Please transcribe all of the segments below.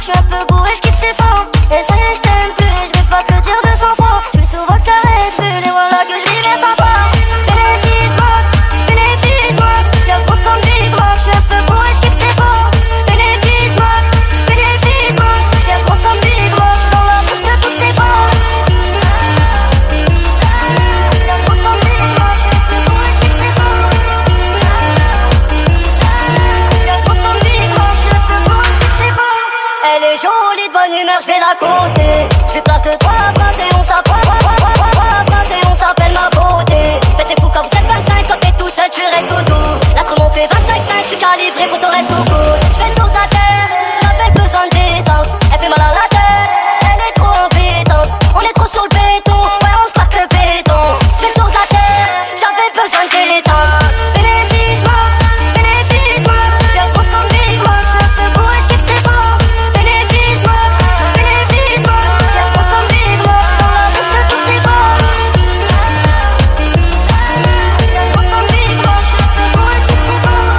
suis un peu bourré, je kiffe ses formes. Et ça y est, je t'aime plus, et je vais pas te le dire de 100 fois. Je suis sous votre carré de bulle et voilà que je vivais sans toi. Bénéfice max, y'a ce boss comme Big Mac. Je suis un peu bourré, je kiffe ses formes. Bénéfice max, y'a ce boss comme Big Mac. J'suis dans la bouche de toutes ses formes. Y'a ce boss comme Big Mac, je suis un peu bourré, je kiffe ses formes. Y'a ce boss comme Big Mac, je suis un peu bourré, je kiffe ses formes. Elle est jolie de bonne humeur, je vais la coaster. Je lui place que 3 phrases et on s'apprend. 3 phrases et on s'appelle ma beauté. Faites les fous quand vous êtes 25, quand t'es tout seul tu restes au dos. La trône on fait 25-5, je suis calibré pour ton reste au bout. Je fais le tour de la terre, j'avais besoin de détente. Elle fait mal à la tête, elle est trop embêtante. On est trop sur le béton, ouais on se claque le béton. Je fais le tour de la terre, j'avais besoin de détente. Bénéfice max, y'a ce boss comme Big Mac. Je suis un peu bourré, je kiffe ses formes. Bénéfice max, y'a ce boss comme Big Mac. J'suis dans la bouche de toutes ses formes. Y'a ce boss comme Big Mac, je suis un peu bourré, je kiffe ses formes.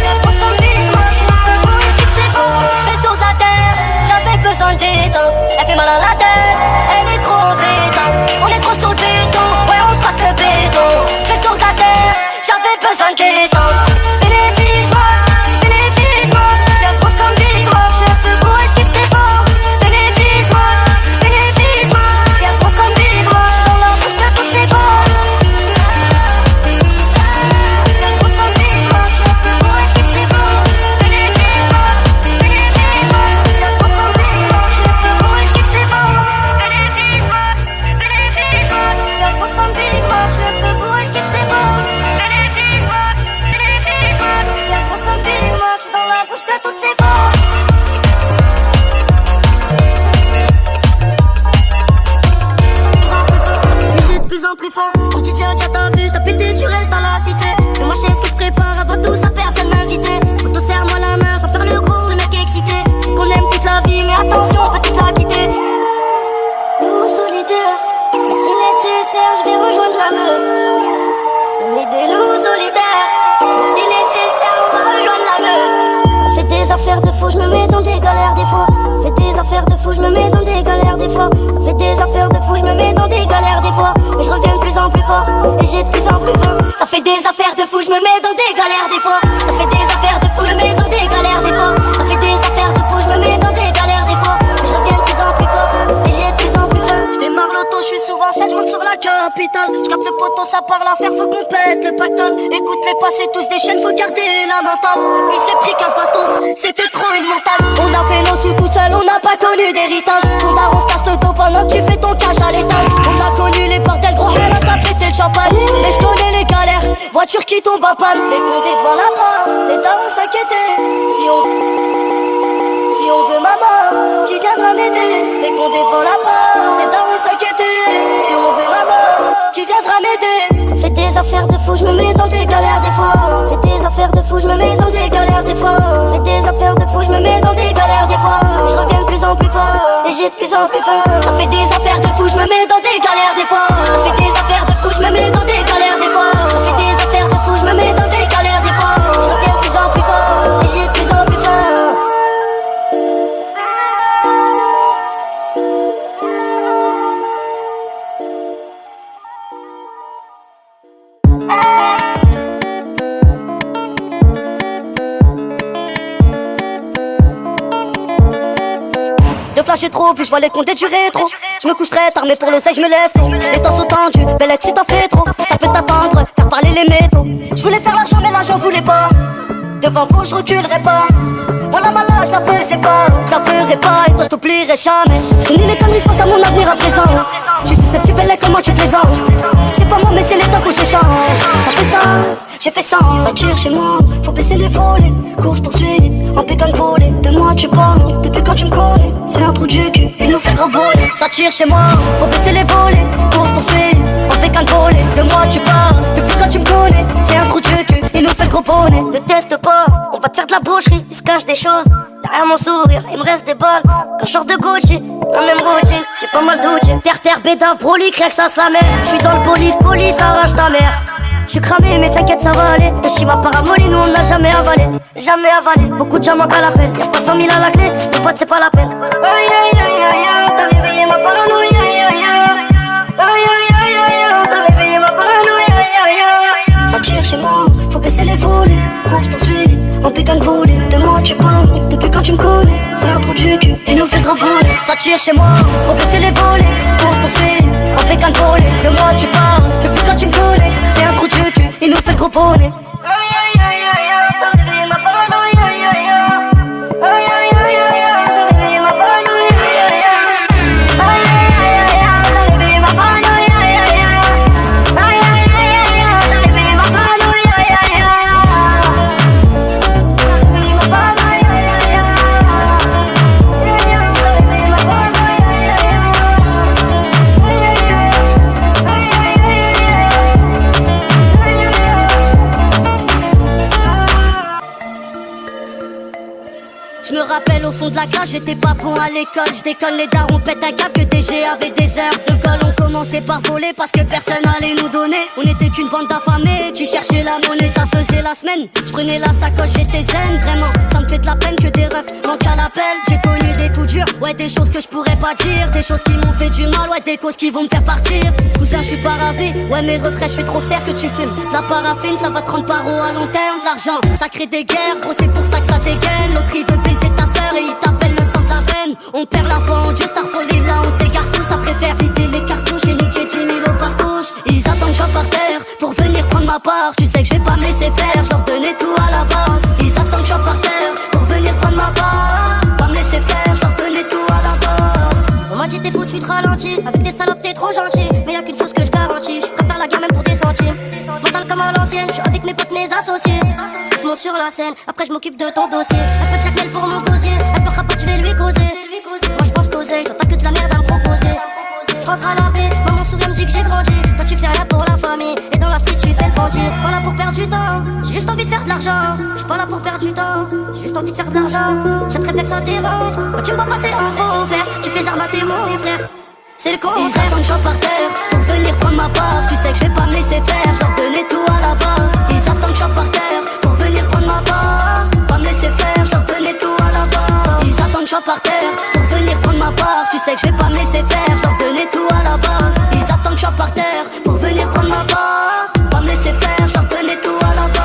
Y'a ce boss comme Big Mac, je suis un peu bourré, je kiffe ses formes. J'fais le tour de la terre, j'avais besoin de détente. Elle fait mal à la tête, elle est trop embêtante. On est trop sur le béton, ouais on se claque le béton. J'fais le tour de la terre, j'avais besoin de détente. Bénéfice max, y'a ce boss comme Big Mac. Je suis un peu bourré, je kiffe ses formes. Bénéfice max, y'a ce boss comme Big Mac. J'suis dans la bouche de toutes ses formes. Y'a ce boss comme Big Mac, je suis un peu bourré, je kiffe ses formes. Bénéfice max, y'a ce boss comme Big Mac. Je suis un peu bourré, je kiffe ses formes. Bénéfice max, y'a ce boss comme Big Mac. Je suis un peu bourré, je kiffe ses formes. Bénéfice max, y'a ce boss comme Big Mac. J'suis dans la bouche de toutes ses formes. Mais j'ai de plus en plus fort. Mon petit Dieu, t'as vu, t'as pété, tu restes dans la cité. Mais moi, je sais ce que je prépare avant tout ça, personne m'invité. Auto, serre-moi la main sans faire le gros, le mec est excité. Qu'on aime toute la vie, mais attention, on peut tous la quitter. Nous, solitaires, mais si nécessaire, je vais rejoindre la meute. On est des loups solitaires, mais si nécessaire, on va rejoindre la meute. Ça fait des affaires de fou, je me mets dans des galères des fois. Ça fait des affaires de fou, je me mets dans des galères des fois. Ça fait des affaires de fou, je me mets dans des galères des fois. Mais je reviens de plus en plus fort, et j'ai de plus en plus faim. Ça fait des affaires de fou, je me mets dans des galères des fois. Ça fait des affaires de fou, je me mets dans des galères des fois. Ça fait des affaires de fou, je me mets dans des galères des fois. Mais je reviens de plus en plus fort, et j'ai de plus en plus faim. Je démarre l'auto, je suis souvent seul, je monte sur la capitale. Je capte le poteau, ça parle à faire, faut qu'on pète le pactole. Écoute les passés, tous des chaînes, faut garder la mentale. Il s'est pris 15 bastos, c'était trop une montagne. On a fait nos sous tout seul, on n'a pas connu d'héritage. Ton daron casse le dos pendant que tu fais ton cash à l'étage. On a connu les bordels, gros elle a tapé c'est le champagne. Mais je connais les galères, voiture qui tombe en panne. Les condés devant la porte, les darons s'inquiétaient. Si on veut ma mort, qui viendra m'aider? Les condés devant la porte, les darons s'inquiétaient. Si on veut ma mort, qui viendra m'aider? Ça fait des affaires de fou, je me mets dans des galères des fois. Ça fait des affaires de fou, je me mets dans des galères des fois. Ça fait des affaires de fou, je me mets dans des galères des fois. Je reviens de plus en plus fort, et j'ai de plus en plus faim. Ça fait des affaires de fou, je me mets dans des galères des fois. Ça fait des affaires de fou, je me mets dans des galères des fois. Ça fait des affaires de fou, je me mets dans des galères des fois. Je reviens de plus en plus fort, et j'ai de plus en plus faim. Flasher trop, puis je vois les comptes du rétro. Je me coucherai tard, mais pour l'oseille, je me lève tôt. Les temps sont tendus, belle si t'en fais trop. Ça peut t'attendre, faire parler les métaux. Je voulais faire l'argent, mais l'argent voulais pas. Devant vous, je reculerai pas. Moi la malade, je la faisais pas. Je la ferai pas, et toi je t'oublierai jamais. Fini les conneries, je pense à mon avenir à présent. Je suis susceptible, belle, comment tu plaisantes. C'est pas moi, mais c'est l'état que j'échange. T'as fait ça, j'ai fait ça. Ça tire chez moi, faut baisser les volets. Course poursuite, en pécan volée. De moi tu parles, depuis quand tu me connais. C'est un trou du cul, il nous fait gros voler. Ça tire chez moi, faut baisser les volets. Course poursuite, en pécan volée. De moi tu parles, depuis quand tu me connais. C'est un trou du cul, il nous fait le gros bonnet. Ne teste pas, on va te faire de la boucherie. Il se cache des choses, derrière mon sourire, il me reste des balles. Quand je sors de Gucci, la même routine, j'ai pas mal d'outils. Terre, bédard, broly, craque ça se la mère. Je suis dans le bolide, police, arrache ta mère. Je suis cramé mais t'inquiète ça va aller. De Shima Paramoli nous on n'a jamais avalé. Jamais avalé, beaucoup de gens manquent à l'appel. Y'a pas 100 000 à la clé, mon pote c'est pas la peine. Aïe aïe aïe aïe aïe, t'as réveillé ma paranoïa. Aïe aïe aïe aïe aïe, t'as réveillé ma paranoïa. Aïe aïe aïe. Ça tire chez moi, faut baisser les volets. Course poursuite, on pique un volet. De moi tu parles, depuis quand tu me connais. C'est un trou du cul, et nous fait le gros bonnet. Ça tire chez moi, faut baisser les volets. Course poursuite, on pique un volet. De moi tu parles, depuis quand tu me connais. C'est un trou du cul, il nous fait le gros bonnet. Aïe aïe aïe aïe aïe, t'as réveillé ma paranoïa. Aïe aïe aïe. Aïe aïe aïe aïe, t'as réveillé ma paranoïa. Aïe aïe aïe. Aïe aïe aïe aïe, t'as réveillé ma paranoïa. Aïe aïe aïe. Aïe aïe aïe aïe, t'as réveillé ma paranoïa. Aïe aïe aïe. Je me rappelle au fond de la classe, j'étais pas bon à l'école. Je décolle les darons, pète un cap que DG avait des heures de colle. On commençait par voler parce que personne allait nous donner. On était qu'une bande d'affamés qui cherchaient la monnaie, ça faisait la semaine. Je prenais la sacoche, j'étais zen, vraiment. Ça me fait de la peine que des refs manquent à l'appel. J'ai connu des coups durs, ouais des choses que je pourrais pas dire. Des choses qui m'ont fait du mal, ouais des causes qui vont me faire partir. Cousin je suis pas ravi, ouais mes refrains je suis trop fier que tu fumes. La paraffine ça va te rendre paro à long terme. L'argent ça crée des guerres, gros c'est pour ça que ça dégaine. L'autre il veut baiser ta sœur et il t'appelle le sang de la veine. On perd la foi en Dieu, Starfolie là on s'égare tous. Ça préfère vider les cartouches et niquer 10 000 au partouche. Ils attendent que je sois par terre pour venir prendre ma part. Tu sais que je vais pas me laisser faire, je leur donnais tout à la base. Ils attendent que je sois par terre pour venir prendre ma part. Pas me laisser faire, je leur donnais tout à la base. On m'a dit t'es fou, tu te ralentis. Avec des salopes t'es trop gentil. Mais y'a qu'une chose que je garantis, je préfère la guerre même pour des centimes. Mental comme à l'ancienne, je suis avec mes potes, mes associés. Je monte sur la scène, après je m'occupe de ton dossier. Un peu de Jacqueline pour mon causier, elle me rapote, je vais lui causer. Moi je pense causer, toi t'as que de la merde à me proposer. Je rentre à la paix, maman sourire me dit que j'ai grandi. Toi tu fais rien pour la famille, et dans la street tu fais le bandit. Pas là pour perdre du temps, j'ai juste envie de faire de l'argent. Je suis pas là pour perdre du temps, j'ai juste envie de faire de l'argent. J'ai très bien que ça dérange, quand tu me vois passer en gros vert. Tu fais armater mon frère, c'est le con. Ils attendent que je sois par terre pour venir prendre ma part. Tu sais que je vais pas me laisser faire, je leur donnais tout à la base. Ils attendent que je sois par terre pour venir prendre ma part. Pas me laisser faire, je leur donnais tout à la base. Ils attendent que je sois par terre pour venir prendre ma part. Tu sais que je vais pas me laisser faire, je leur donnais tout à la base. Ils attendent que je sois par terre pour venir prendre ma part. Pas me laisser faire, je leur donnais tout à la base.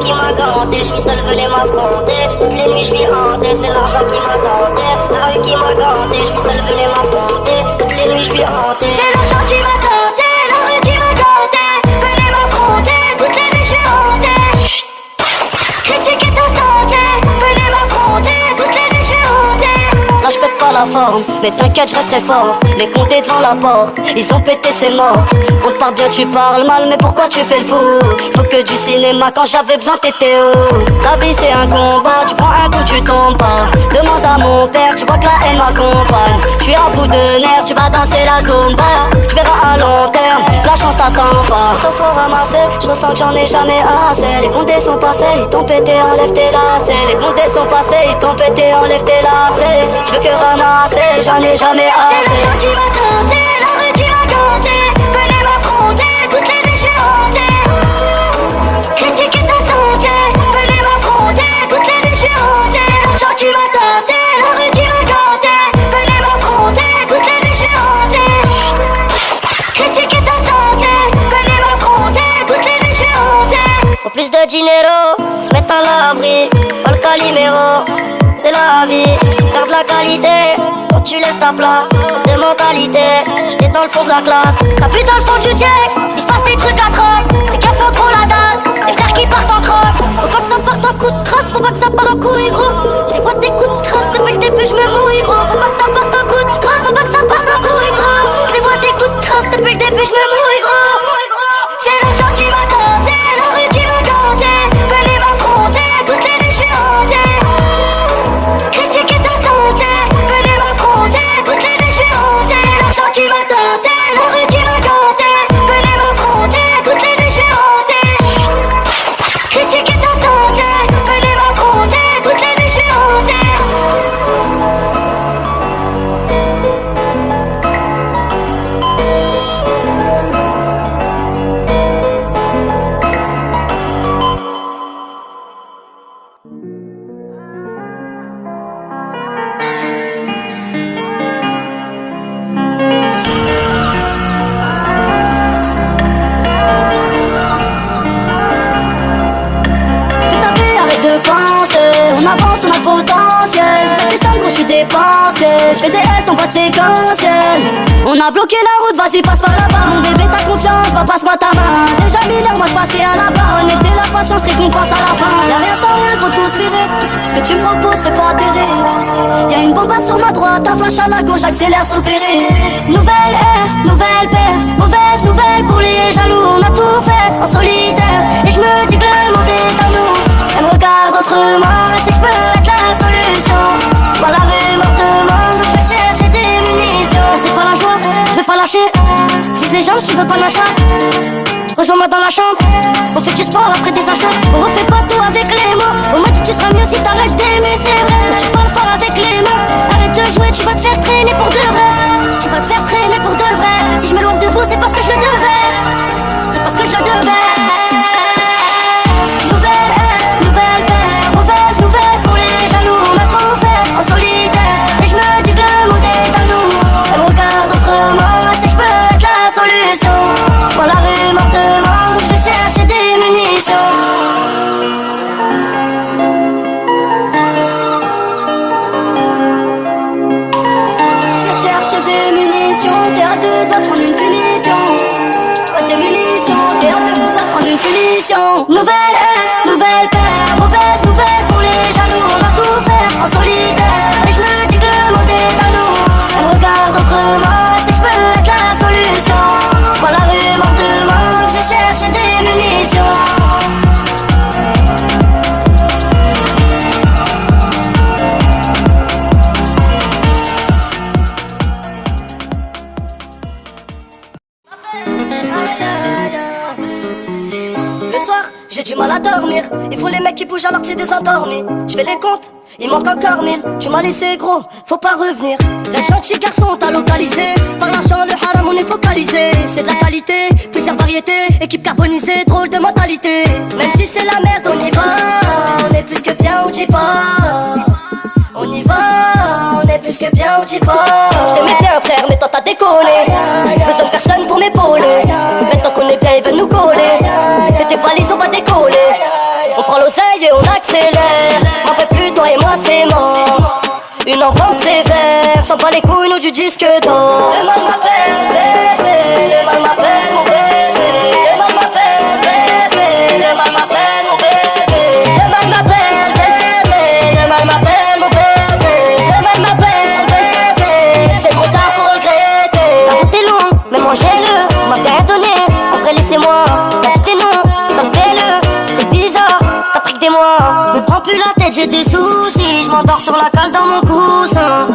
Qui m'a ganté, je suis seul, venez m'affronter. Toutes les nuits je suis hanté, c'est l'argent qui m'a tenté. La rue qui m'a ganté, je suis seul, venez m'affronter. Toutes les nuits je suis hanté. C'est l'argent qui m'a tenté, la rue qui m'a ganté. Venez m'affronter, toutes les nuits je suis hanté. Critiquez ta santé, venez m'affronter. Toutes les nuits je suis hanté. Là je pète pas la forme, mais t'inquiète je reste très fort. Les comptés devant la porte, ils ont pété c'est mort. On te parle bien, tu parles mal, mais pourquoi tu fais le fou? Faut que du cinéma, quand j'avais besoin t'étais où? La vie c'est un combat, tu prends un coup tu tombes pas. Demande à mon père, tu vois que la haine m'accompagne. Je suis à bout de nerfs, tu vas danser la zumba. Tu verras à long terme, la chance t'attend pas. T'en faut ramasser, je ressens que j'en ai jamais assez. Les comptés sont passés, ils t'ont pété, enlève tes lacets. Les comptés sont passés, ils t'ont pété, enlève tes lacets. Je veux que ramasser, j'en ai jamais assez. C'est l'argent qui m'a tenté, la rue qui m'a ganté. Venez m'affronter, toutes les nuits je suis hanté. Critiquez ta santé, venez m'affronter. Toutes les nuits je suis hanté. L'argent qui m'a tenté, la rue qui m'a ganté. Venez m'affronter, toutes les nuits je suis hanté. Critiquez ta santé, venez m'affronter. Toutes les nuits je suis hanté. Faut plus de dinero, se mettre à l'abri. Pas le calimero, c'est la vie. Faire de la qualité, c'est quand tu laisses ta place. De mentalité, j'étais dans le fond de la classe. T'as vu dans le fond du texte, il se passe des trucs atroces. Les gars font trop la dalle, les frères qui partent en crosse. Faut pas que ça parte en coup de crosse, faut pas que ça parte en couille gros. Je vois des coups de crosse, depuis le début je me mouille gros. Faut pas que ça parte en coup de crosse, faut pas que ça parte en couille gros. Je vois des coups de crosse, depuis le début je me mouille gros. C'est l'argent qui m'a tenté, la rue qui m'a ganté. Venez m'affronter, toutes les nuits je suis hanté. Critiquez ta santé, venez m'affronter. Toutes les nuits je suis hanté. L'argent qui m'a tenté, la rue qui l'offensive. J'fais des S en boîte séquentielle. On a bloqué la route, vas-y passe par là-bas. Mon bébé t'as confiance, bah passe-moi ta main. Déjà mineur, moi j'passais à la barre. On était la patience, récompense à la fin. Y'a rien sans rien, gros tout spirit. Ce que tu me proposes c'est pas atterrir. Y'a une bombe sur ma droite, un flash à la gauche, j'accélère sans péril. Nouvelle ère, nouvelle paire. Mauvaise nouvelle pour les jaloux. On a tout fait en solitaire. Et je me dis que le monde est à nous. Elle me regarde autrement, elle sait que je peux être la solution. Moi la rumeur demande, donc je vais chercher des munitions. Mais c'est pas la joie, je vais pas lâcher. Vise les jambes si tu veux pas d'achat. Rejoins-moi dans la chambre. On fait du sport après des achats. On refait pas tout avec les mots. On m'a dit tu seras mieux si t'arrêtes d'aimer, c'est vrai. Quand tu parles fort avec les mains. Arrête de jouer, tu vas te faire traîner pour de vrai. Tu vas te faire traîner pour de vrai. Si je m'éloigne de vous, c'est parce que je le devais. C'est parce que je le devais. Moi la rumeur demande, donc je vais chercher des munitions. Je vais chercher des munitions. T'es à deux doigts de prendre une punition. Pas des munitions, t'es à deux doigts de prendre une punition. Nouvelle ère, nouvelle paire. Mauvaise nouvelle pour les jaloux. On a tout fait en solitaire. Et je me dis que le monde est à nous. Elle me regarde autrement, c'est que je peux être la solution. Moi la rumeur demande, donc je vais chercher des munitions. Le soir, j'ai du mal à dormir. Ils font les mecs qui bougent alors que c'est des endormis. Je fais les comptes, il manque encore 1000. Tu m'as laissé gros, faut pas revenir. Reste gentil garçon, t'as localisé. Par l'argent, le haram, on est focalisé. C'est de la qualité, plusieurs variétés. Équipe carbonisée, drôle de mentalité. Même si c'est la merde, on y va. On est plus que bien, on dit pas. On y va, on est plus que bien, on dit pas. J't'aimais bien frère, mais toi t'as décollé. Besoin de personne pour m'épauler. Maintenant qu'on est bien, ils veulent nous coller. Fais tes valises, on va décoller. On prend l'oseille et on accélère. M'en fais plus, toi et moi c'est mort. Une enfance sévère, sans pas les couilles, nous du disque d'or. Le mal m'appelle, bébé. Le mal m'appelle, mon bébé. Le mal m'appelle, bébé. Le mal m'appelle, mon bébé. Le mal m'appelle, bébé. Le mal m'appelle, mon bébé. Le mal m'appelle, bébé. C'est trop tard pour regretter. La route est longue, mais mangez-le. Vous m'avez rien donné, en vrai laissez-moi. T'as dit tes noms, t'as le PLE. C'est bizarre, t'as pris que des mois. Je me prends plus la tête, j'ai des soucis. Je m'endors sur la cale dans mon coussin.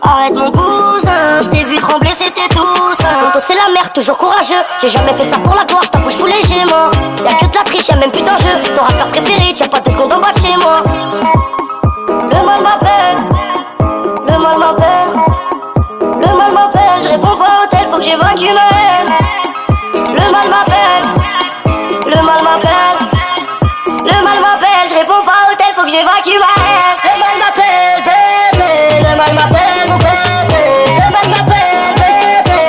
Arrête mon cousin, je t'ai vu trembler, c'était tout ça. Tonton c'est la merde, toujours courageux. J'ai jamais fait ça pour la gloire, je t'avoue, je voulais gémeaux. Y'a que de la triche, y'a même plus d'enjeu. Ton rappeur préféré, tiens pas 2 secondes en bas de chez moi. Le mal m'appelle, le mal m'appelle. Le mal m'appelle, je réponds pas au tel, faut que j'évacue ma haine. Le mal m'appelle, le mal m'appelle. Le mal m'appelle, je réponds pas au tel, faut que j'évacue ma haine. Le mal m'appelle, bébé. Le mal m'appelle, mon bébé. Le mal m'appelle, bébé.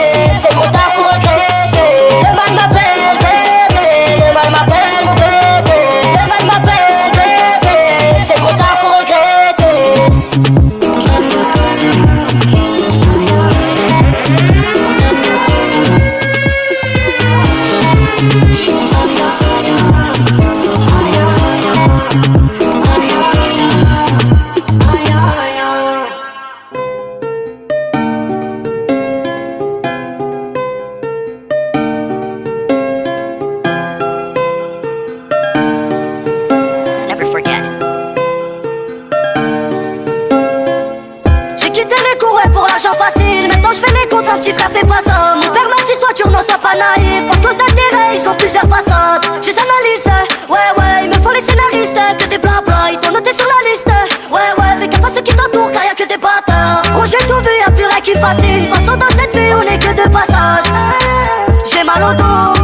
C'est trop tard pour regretter. Le mal m'appelle, bébé. Le mal m'appelle, mon bébé. Le mal m'appelle, bébé. C'est trop tard pour regretter. Never forget. J'ai quitté les cours ouais, pour l'argent facile. Maintenant je fais les comptes, mon petit frère fait pas ça. Mon père m'a dit sois dur, non sois pas naïf. Parce qu'aux intérêts ils ont plusieurs façades. J'ai analyse, ouais, ils me font les scénaristes. Que des blabla, ils t'ont noté sur la liste. Ouais, fais gaffe à ceux qui t'entourent car y'a que des bâtards. Gros j'ai tout vu, y'a plus rien qui me fascine. De toute façon dans cette vie on est que de passage. J'ai mal au dos,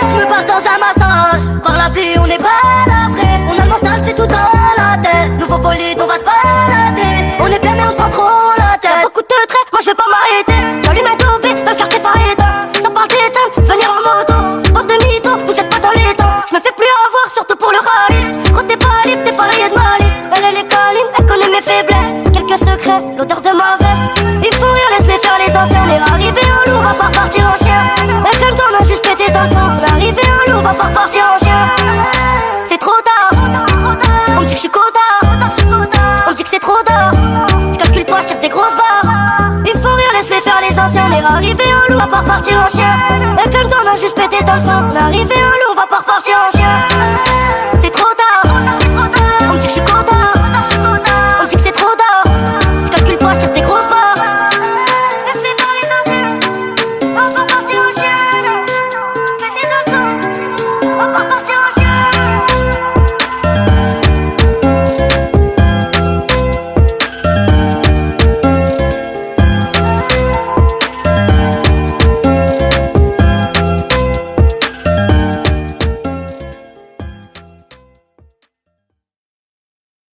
je me barre dans un massage. Par la vie on est balafré. On a le mental c'est tout dans la tête. Nouveau bolide on va se balader. On est bien mais on se prend trop la tête. Y'a beaucoup de traits, moi je vais pas m'arrêter. J'allume un dopé dans le quartier Farida. Ça parle d'éteindre, venir en moto. Bande de mythos, vous êtes pas dans les temps. Je me fais plus avoir, surtout pour le ralice. Quand t'es pas libre, t'es pas rayé de malice. Elle est câline, elle connaît mes faiblesses. Quelques secrets, l'odeur de ma arrivé en loup, on va pas repartir en chien. Mais comme toi on a juste pété dans le son. On est arrivé en loup, on va pas repartir en chien. C'est trop tard, on me dit que je suis cotard. On me dit que c'est trop tard. Je calcule pas, je tire des grosses barres. Il me faut rire, laisse-les faire les anciens. On est arrivé en loup, on va pas repartir en chien. Mais comme toi on a juste pété dans le son. On est arrivé en loup, on va pas repartir en chien.